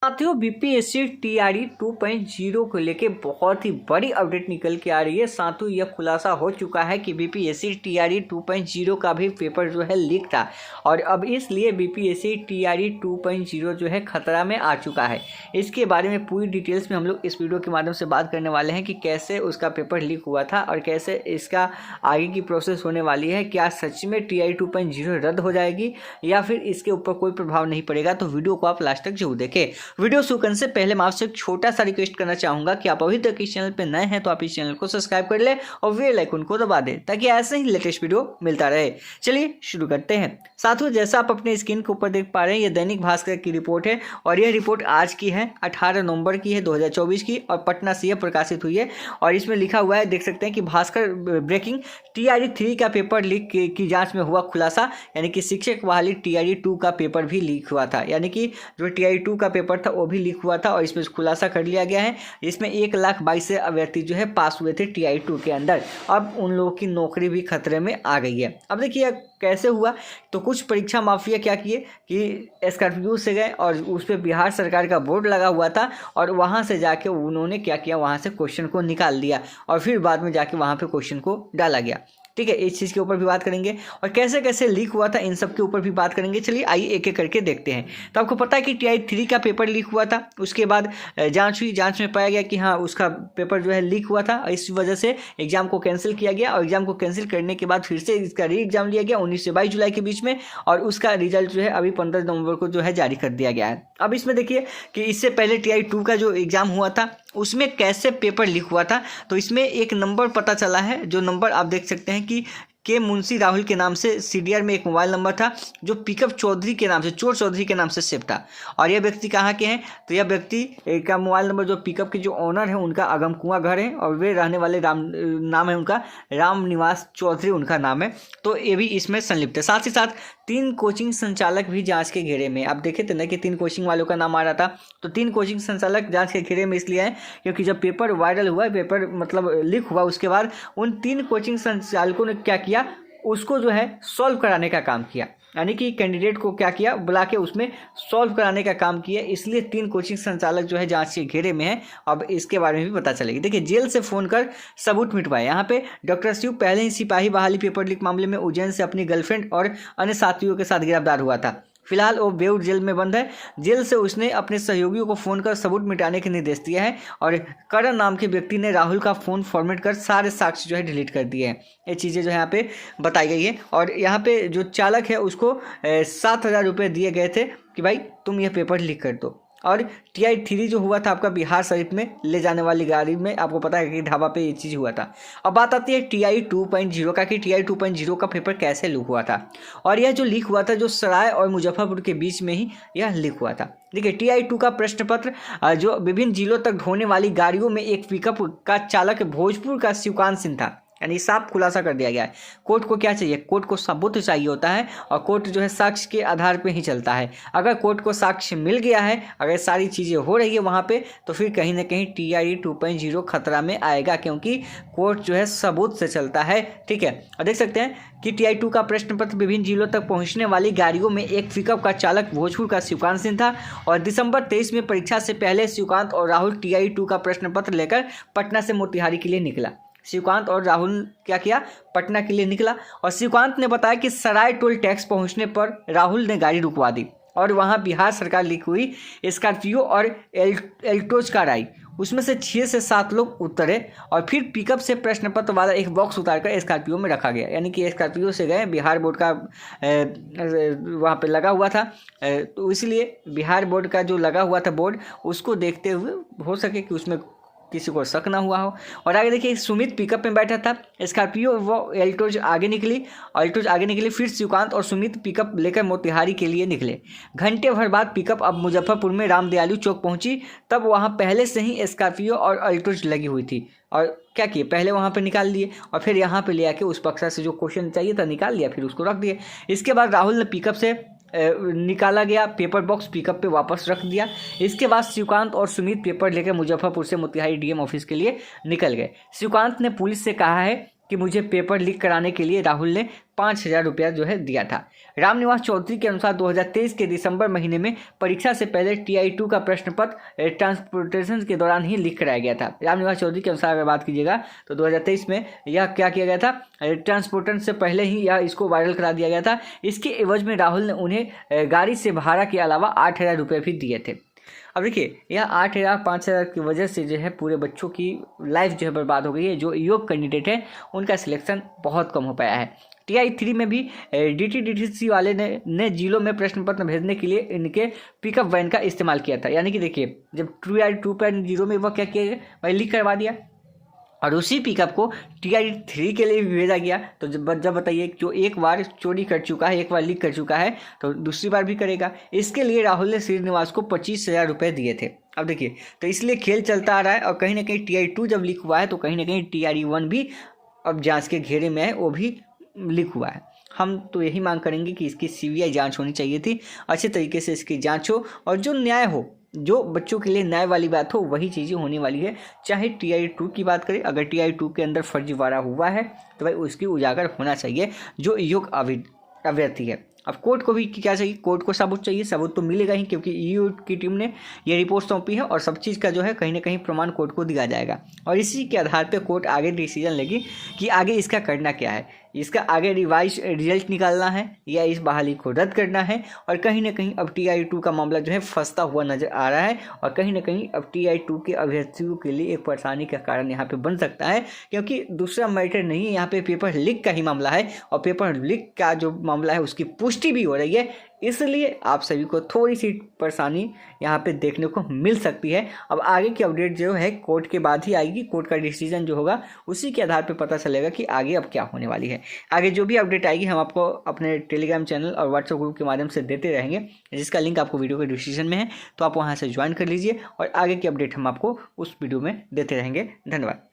साथियों BPSC TRE 2.0 को लेके बहुत ही बड़ी अपडेट निकल के आ रही है। साथियों यह खुलासा हो चुका है कि बीपीएससी टीआरई 2.0 का भी पेपर जो है लीक था और अब इसलिए बीपीएससी टीआरई 2.0 जो है खतरा में आ चुका है। इसके बारे में पूरी डिटेल्स में हम लोग इस वीडियो के माध्यम से बात करने वाले हैं कि कैसे उसका पेपर लीक हुआ था और कैसे इसका आगे की प्रोसेस होने वाली है। क्या सच में टीआरई 2.0 रद्द हो जाएगी या फिर इसके ऊपर कोई प्रभाव नहीं पड़ेगा? तो वीडियो को आप लास्ट तक जरूर देखें। वीडियो शुरू करने से पहले मैं आपसे एक छोटा सा रिक्वेस्ट करना चाहूंगा कि आप अभी तक इस चैनल पे नए हैं तो आप इस चैनल को सब्सक्राइब कर ले और बेल आइकन को दबा दें ताकि ऐसे ही लेटेस्ट वीडियो मिलता रहे। चलिए शुरू करते हैं। साथियों जैसा आप अपने स्क्रीन के ऊपर देख पा रहे हैं ये दैनिक भास्कर की रिपोर्ट है और यह रिपोर्ट आज की है 18 नवंबर की है 2024 की और पटना से यह प्रकाशित हुई है और इसमें लिखा हुआ है, देख सकते हैं कि भास्कर ब्रेकिंग टीआरई 3 का पेपर लीक की जांच में हुआ खुलासा। यानी कि शिक्षक बहाली टीआरई 2 का पेपर भी लीक हुआ था, यानी कि जो टीआरई 2 का पेपर था वो भी लीक हुआ था और इसमें खुलासा कर लिया गया है। इसमें 1,22,000 अभ्यर्थी जो है पास हुए थे टीआरई 2 के अंदर। अब उन लोगों की नौकरी भी खतरे में आ गई है। अब देखिए कैसे हुआ, तो कुछ परीक्षा माफिया क्या किए कि स्कॉर्पियो से गए और उस पर बिहार सरकार का बोर्ड लगा हुआ था और वहाँ से जाके उन्होंने क्या किया, वहाँ से क्वेश्चन को निकाल दिया और फिर बाद में जाके वहाँ पे क्वेश्चन को डाला गया। ठीक है, इस चीज़ के ऊपर भी बात करेंगे और कैसे कैसे लीक हुआ था इन सब के ऊपर भी बात करेंगे। चलिए आइए एक एक करके देखते हैं। तो आपको पता है कि टीआरई 3 का पेपर लीक हुआ था, उसके बाद जांच हुई, जांच में पाया गया कि हाँ उसका पेपर जो है लीक हुआ था। इस वजह से एग्जाम को कैंसिल किया गया और एग्जाम को कैंसिल करने के बाद फिर से इसका री एग्जाम लिया गया 19 से 22 जुलाई के बीच में और उसका रिजल्ट जो है अभी 15 नवंबर को जो है जारी कर दिया गया है। अब इसमें देखिए कि इससे पहले टीआरई 2 का जो एग्जाम हुआ था उसमें कैसे पेपर लीक हुआ था। तो इसमें एक नंबर पता चला है, जो नंबर आप देख सकते हैं कि के मुंशी राहुल के नाम से सीडीआर में एक मोबाइल नंबर था जो पिकअप चौधरी के नाम से, चोर चौधरी के नाम से सेव था। और यह व्यक्ति कहाँ के हैं, तो यह व्यक्ति का मोबाइल नंबर जो पिकअप के जो ओनर है उनका अगमकुआं घर है और वे रहने वाले नाम है उनका राम निवास चौधरी उनका नाम है। तो ये भी इसमें संलिप्त है। साथ ही साथ 3 कोचिंग संचालक भी जांच के घेरे में। आप देखे थे ना कि 3 कोचिंग वालों का नाम आ रहा था, तो 3 कोचिंग संचालक जांच के घेरे में इसलिए हैं क्योंकि जब पेपर वायरल हुआ, पेपर मतलब लीक हुआ, उसके बाद उन 3 कोचिंग संचालकों ने क्या किया, उसको जो है सॉल्व कराने का काम किया। यानी कि कैंडिडेट को क्या किया, बुला के उसमें सॉल्व कराने का काम किया। इसलिए 3 कोचिंग संचालक जो है जांच के घेरे में है। अब इसके बारे में भी पता चलेगी। देखिए जेल से फोन कर सबूत मिटवाए। यहाँ पे डॉक्टर शिव पहले ही सिपाही बहाली पेपर लीक मामले में उज्जैन से अपनी गर्लफ्रेंड और अन्य साथियों के साथ गिरफ्तार हुआ था। फिलहाल वो बेऊर जेल में बंद है। जेल से उसने अपने सहयोगियों को फ़ोन कर सबूत मिटाने के निर्देश दिया है और करण नाम के व्यक्ति ने राहुल का फ़ोन फॉर्मेट कर सारे साक्ष्य जो है डिलीट कर दिए हैं। ये चीज़ें जो है यहाँ पे बताई गई है और यहाँ पे जो चालक है उसको 7,000 रुपये दिए गए थे कि भाई तुम यह पेपर लीक कर दो। और टीआरई 3 जो हुआ था आपका बिहार शरीफ में ले जाने वाली गाड़ी में, आपको पता है कि ढाबा पे ये चीज़ हुआ था। अब बात आती है टीआरई 2.0 का कि टीआरई 2.0 का पेपर कैसे लीक हुआ था। और यह जो लीक हुआ था जो सराय और मुजफ्फरपुर के बीच में ही यह लीक हुआ था। देखिए टीआरई 2 का प्रश्न पत्र जो विभिन्न जिलों तक ढोने वाली गाड़ियों में एक पिकअप का चालक भोजपुर का शिवकांत सिंह था। यानी साफ खुलासा कर दिया गया है। कोर्ट को क्या चाहिए, कोर्ट को सबूत चाहिए होता है और कोर्ट जो है साक्ष्य के आधार पे ही चलता है। अगर कोर्ट को साक्ष्य मिल गया है, अगर सारी चीज़ें हो रही है वहाँ पे, तो फिर कहीं ना कहीं टीआरई 2.0 खतरा में आएगा क्योंकि कोर्ट जो है सबूत से चलता है। ठीक है, और देख सकते हैं कि टीआरई 2 का प्रश्न पत्र विभिन्न जिलों तक पहुँचने वाली गाड़ियों में एक पिकअप का चालक भोजपुर का शिवकांत सिंह था और दिसंबर 23 में परीक्षा से पहले शिवकांत और राहुल टीआरई 2 का प्रश्न पत्र लेकर पटना से मोतिहारी के लिए निकला। शिवकांत और राहुल क्या किया, पटना के लिए निकला और शिवकांत ने बताया कि सराय टोल टैक्स पहुंचने पर राहुल ने गाड़ी रुकवा दी और वहां बिहार सरकार लिखी हुई स्कॉर्पियो और एल्टोज कार आई। उसमें से 6 से 7 लोग उतरे और फिर पिकअप से प्रश्न पत्र वाला एक बॉक्स उतारकर स्कॉर्पियो में रखा गया। यानी कि स्कॉर्पियो से गए, बिहार बोर्ड का वहाँ पे लगा हुआ था, तो इसलिए बिहार बोर्ड का जो लगा हुआ था बोर्ड, उसको देखते हुए हो सके कि उसमें किसी को शक ना हुआ हो। और आगे देखिए सुमित पिकअप में बैठा था, स्कॉर्पियो वो एल्टोज आगे निकली, फिर शिवकांत और सुमित पिकअप लेकर मोतिहारी के लिए निकले। घंटे भर बाद पिकअप अब मुजफ्फरपुर में रामदयालु चौक पहुंची, तब वहां पहले से ही स्कॉर्पियो और एल्टोज लगी हुई थी और क्या किए, पहले वहाँ पे निकाल लिए और फिर यहाँ पे ले आके उस पक्षा से जो क्वेश्चन चाहिए था निकाल लिया, फिर उसको रख दिए। इसके बाद राहुल ने पिकअप से निकाला गया पेपर बॉक्स पिकअप पे वापस रख दिया। इसके बाद शिवकांत और सुमित पेपर लेकर मुजफ्फरपुर से मोतिहारी डीएम ऑफिस के लिए निकल गए। शिवकांत ने पुलिस से कहा है कि मुझे पेपर लीक कराने के लिए राहुल ने 5,000 रुपया जो है दिया था। रामनिवास चौधरी के अनुसार 2023 के दिसंबर महीने में परीक्षा से पहले TI-2 का प्रश्न पत्र ट्रांसपोर्टेशन के दौरान ही लीक कराया गया था। रामनिवास चौधरी के अनुसार अगर बात कीजिएगा तो 2023 में यह क्या किया गया था, ट्रांसपोर्टेशन से पहले ही यह इसको वायरल करा दिया गया था। इसके एवज में राहुल ने उन्हें गाड़ी से भाड़ा के अलावा 8,000 रुपये भी दिए थे। अब देखिए यह 8,000 5,000 की वजह से जो है पूरे बच्चों की लाइफ जो है बर्बाद हो गई है। जो योग्य कैंडिडेट है उनका सिलेक्शन बहुत कम हो पाया है। TI-3 में भी DTDC वाले ने जिलों में प्रश्न पत्र भेजने के लिए इनके पिकअप वैन का इस्तेमाल किया था। यानी कि देखिए जब TI 2.0 में वह क्या किया भाई लीक करवा दिया और उसी पिकअप को TI-3 के लिए भी भेजा गया। तो जब बताइए जो एक बार चोरी कर चुका है, एक बार लीक कर चुका है तो दूसरी बार भी करेगा। इसके लिए राहुल ने श्रीनिवास को 25,000 रुपये दिए थे। अब देखिए तो इसलिए खेल चलता आ रहा है और कहीं ना कहीं TI-2 जब लीक हुआ है तो कहीं ना कहीं TI-1 भी अब जांच के घेरे में है, वो भी लीक हुआ है। हम तो यही मांग करेंगे कि इसकी CBI जांच होनी चाहिए थी, अच्छे तरीके से इसकी जांच हो और जो न्याय हो, जो बच्चों के लिए न्याय वाली बात हो वही चीज़ें होने वाली है। चाहे TI-2 की बात करें, अगर TI-2 के अंदर फर्जीवाड़ा हुआ है तो भाई उसकी उजागर होना चाहिए जो योग्य अभ्यर्थी है। अब कोर्ट को भी क्या चाहिए, कोर्ट को सबूत चाहिए। सबूत तो मिलेगा ही क्योंकि EU की टीम ने ये रिपोर्ट सौंपी है और सब चीज़ का जो है कहीं ना कहीं प्रमाण कोर्ट को दिया जाएगा और इसी के आधार पे कोर्ट आगे डिसीजन लेगी कि आगे इसका करना क्या है। इसका आगे रिवाइज रिजल्ट निकालना है या इस बहाली को रद्द करना है। और कहीं ना कहीं अब TI-2 का मामला जो है फंसता हुआ नजर आ रहा है और कहीं ना कहीं अब TI-2 के अभ्यर्थियों के लिए एक परेशानी का कारण यहाँ पे बन सकता है क्योंकि दूसरा मैटर नहीं है, यहाँ पे पेपर लीक का ही मामला है और पेपर लीक का जो मामला है उसकी पुष्टि भी हो रही है। इसलिए आप सभी को थोड़ी सी परेशानी यहाँ पे देखने को मिल सकती है। अब आगे की अपडेट जो है कोर्ट के बाद ही आएगी, कोर्ट का डिसीजन जो होगा उसी के आधार पे पता चलेगा कि आगे अब क्या होने वाली है। आगे जो भी अपडेट आएगी हम आपको अपने टेलीग्राम चैनल और व्हाट्सएप ग्रुप के माध्यम से देते रहेंगे, जिसका लिंक आपको वीडियो के डिस्क्रिप्शन में है, तो आप वहाँ से ज्वाइन कर लीजिए और आगे की अपडेट हम आपको उस वीडियो में देते रहेंगे। धन्यवाद।